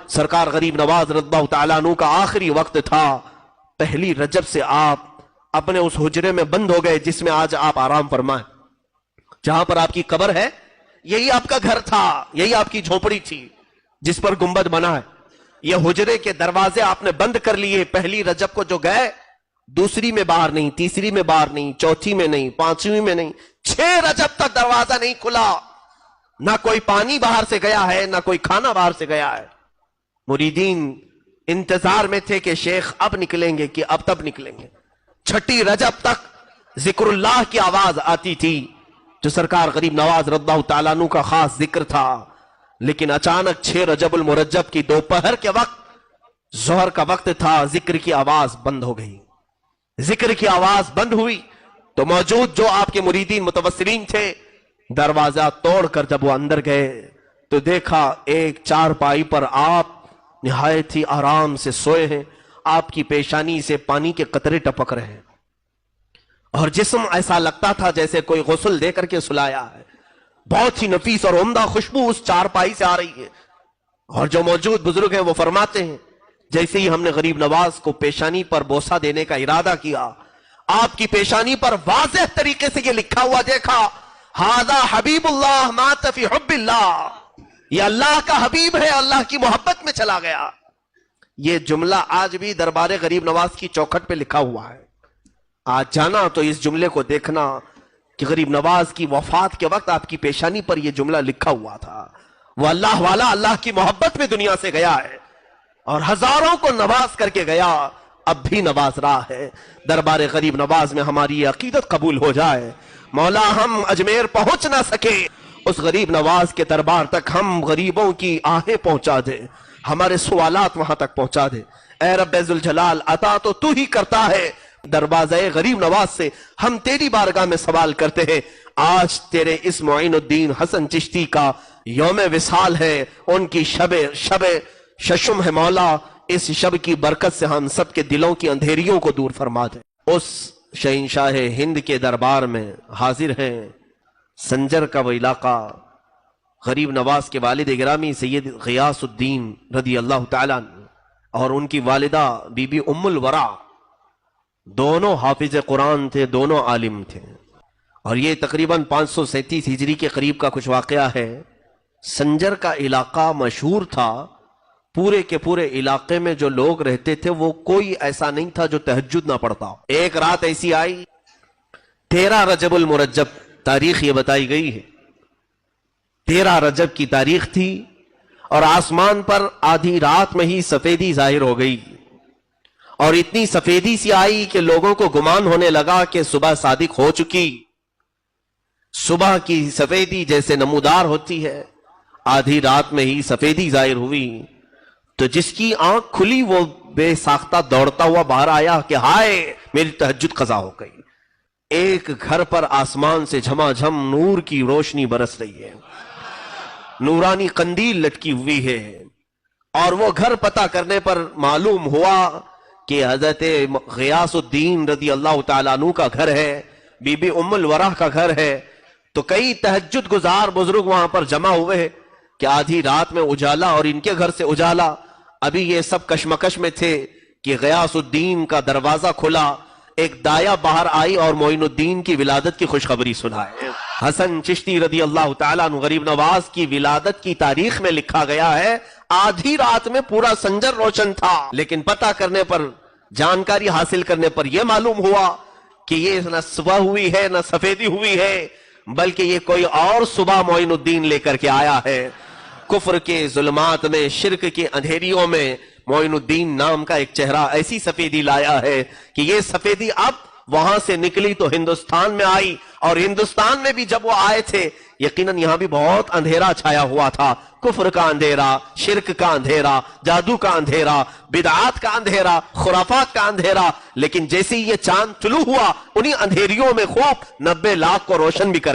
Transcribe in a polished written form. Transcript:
سرکار غریب نواز رضی اللہ تعالیٰ عنہ کا آخری وقت تھا. پہلی رجب سے آپ اپنے اس حجرے میں بند ہو گئے جس میں آج آپ آرام فرمائیں. جہاں پر آپ کی قبر ہے یہی آپ کا گھر تھا, یہی آپ کی جھونپڑی تھی جس پر گنبد بنا ہے. یہ حجرے کے دروازے آپ نے بند کر لیے. پہلی رجب کو جو گئے, دوسری میں باہر نہیں, تیسری میں باہر نہیں, چوتھی میں نہیں, پانچویں میں نہیں, 6 رجب تک دروازہ نہیں کھلا. نہ کوئی پانی باہر سے گیا ہے, نہ کوئی کھانا باہر سے گیا ہے. مریدین انتظار میں تھے کہ شیخ اب نکلیں گے کہ اب تب نکلیں گے. 6 رجب تک ذکر اللہ کی آواز آتی تھی جو سرکار غریب نواز رضی اللہ تعالیٰ عنہ کا خاص ذکر تھا. لیکن اچانک 6 رجب المرجب کی دوپہر کے وقت, ظہر کا وقت تھا, ذکر کی آواز بند ہو گئی. ذکر کی آواز بند ہوئی تو موجود جو آپ کے مریدین متوسلین تھے, دروازہ توڑ کر جب وہ اندر گئے تو دیکھا ایک چارپائی پر آپ نہایت ہی آرام سے سوئے ہیں. آپ کی پیشانی سے پانی کے قطرے ٹپک رہے ہیں اور جسم ایسا لگتا تھا جیسے کوئی غسل دے کر کے سلایا ہے. بہت ہی نفیس اور عمدہ خوشبو اس چارپائی سے آ رہی ہے. اور جو موجود بزرگ ہیں وہ فرماتے ہیں جیسے ہی ہم نے غریب نواز کو پیشانی پر بوسہ دینے کا ارادہ کیا, آپ کی پیشانی پر واضح طریقے سے یہ لکھا ہوا دیکھا, ھذا حبیب اللہ مات فی حب اللہ. یہ اللہ کا حبیب ہے, اللہ کی محبت میں چلا گیا. یہ جملہ آج بھی دربار غریب نواز کی چوکھٹ پہ لکھا ہوا ہے. آج جانا تو اس جملے کو دیکھنا کہ غریب نواز کی وفات کے وقت آپ کی پیشانی پر یہ جملہ لکھا ہوا تھا. وہ اللہ والا اللہ کی محبت میں دنیا سے گیا ہے اور ہزاروں کو نواز کر کے گیا, اب بھی نواز رہا ہے. دربار غریب نواز میں ہماری یہ عقیدت قبول ہو جائے. مولا ہم اجمیر پہنچ نہ سکے, اس غریب نواز کے دربار تک ہم غریبوں کی آہیں پہنچا دے, ہمارے سوالات وہاں تک پہنچا دے. اے رب ذوالجلال, عطا تو تو ہی کرتا ہے. دروازہ غریب نواز سے ہم تیری بارگاہ میں سوال کرتے ہیں. آج تیرے اس معین الدین حسن چشتی کا یوم وصال ہے, ان کی شب ششم ہے. مولا اس شب کی برکت سے ہم سب کے دلوں کی اندھیریوں کو دور فرما دے. اس شہنشاہ ہند کے دربار میں حاضر ہیں سنجر کا وہ علاقہ. غریب نواز کے والد گرامی سید غیاث الدین رضی اللہ تعالیٰ اور ان کی والدہ بی بی ام الورا, دونوں حافظ قرآن تھے, دونوں عالم تھے. اور یہ تقریباً 537 ہجری کے قریب کا کچھ واقعہ ہے. سنجر کا علاقہ مشہور تھا, پورے کے پورے علاقے میں جو لوگ رہتے تھے وہ کوئی ایسا نہیں تھا جو تہجد نہ پڑھتا. ایک رات ایسی آئی, 13 رجب المرجب تاریخ یہ بتائی گئی ہے, 13 رجب کی تاریخ تھی اور آسمان پر آدھی رات میں ہی سفیدی ظاہر ہو گئی اور اتنی سفیدی سی آئی کہ لوگوں کو گمان ہونے لگا کہ صبح صادق ہو چکی. صبح کی سفیدی جیسے نمودار ہوتی ہے, آدھی رات میں ہی سفیدی ظاہر ہوئی تو جس کی آنکھ کھلی وہ بے ساختہ دوڑتا ہوا باہر آیا کہ ہائے میری تہجد قضا ہو گئی. ایک گھر پر آسمان سے جھما جھم نور کی روشنی برس رہی ہے, نورانی قندیل لٹکی ہوئی ہے. اور وہ گھر پتہ کرنے پر معلوم ہوا کہ حضرت غیاث الدین رضی اللہ تعالیٰ عنہ کا گھر ہے, بی بی ام الورا کا گھر ہے. تو کئی تہجد گزار بزرگ وہاں پر جمع ہوئے کہ آدھی رات میں اجالا اور ان کے گھر سے اجالا. ابھی یہ سب کشمکش میں تھے کہ غیاث الدین کا دروازہ کھلا, ایک دایا باہر آئی اور معین الدین کی ولادت کی خوشخبری سنائے. حسن چشتی رضی اللہ تعالیٰ عنہ غریب نواز کی ولادت کی تاریخ میں لکھا گیا ہے آدھی رات میں پورا سنجر روشن تھا. لیکن پتہ کرنے پر, جانکاری حاصل کرنے پر یہ معلوم ہوا کہ یہ نہ صبح ہوئی ہے نہ سفیدی ہوئی ہے, بلکہ یہ کوئی اور صبح معین الدین لے کر کے آیا ہے. کفر کے ظلمات میں, شرک کے اندھیریوں میں معین الدین نام کا ایک چہرہ ایسی سفیدی لایا ہے کہ یہ سفیدی اب وہاں سے نکلی تو ہندوستان میں آئی. اور ہندوستان میں بھی جب وہ آئے تھے یقیناً یہاں بھی بہت اندھیرا چھایا ہوا تھا, کفر کا اندھیرا, شرک کا اندھیرا, جادو کا اندھیرا, بدعات کا اندھیرا, خرافات کا اندھیرا. لیکن جیسے ہی یہ چاند طلوع ہوا انہی اندھیریوں میں خوب 90 لاکھ کو روشن بھی کر